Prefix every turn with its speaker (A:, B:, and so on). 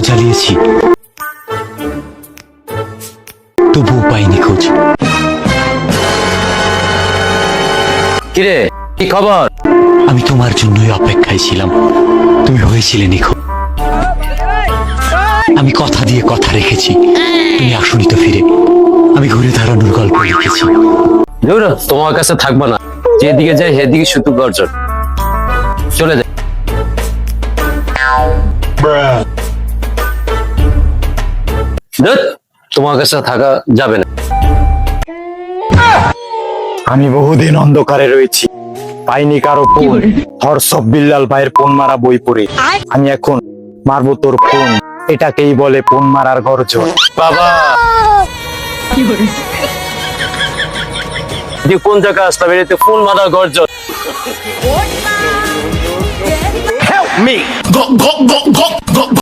A: চালিয়েছি, তবুও পাইনি খোঁজ।
B: কিরে, কি খবর?
A: আমি তোমার জন্যই অপেক্ষায় ছিলাম, তুমি হয়েছিলে নিখোঁজ। আমি কথা দিয়ে কথা রেখেছি, তুমি আসনি তো ফিরে। আমি ঘুরে দাঁড়ানোর গল্প লিখেছি।
B: ধুর, তোমার কাছে থাকবো না, যেদিকে যাই সেদিকে শুধু গর্জন। চলে যাই। ধুর, তোমার কাছে থাকা যাবে না।
C: আমি বহুদিন অন্ধকারে রয়েছি, পাইনি কারো ফোন। হর্ষব বিল্লাল ভাইয়ের ফোন মারা বই পড়ে আমি এখন মারবো তোর ফোন। এটাকেই বলে ফোন মারার গর্জন।
B: বাবা, যে কোন জায়গা আসলাম, এটাতে ফোন মারা গর্জন।
D: Help me! Go, go, go, go, go.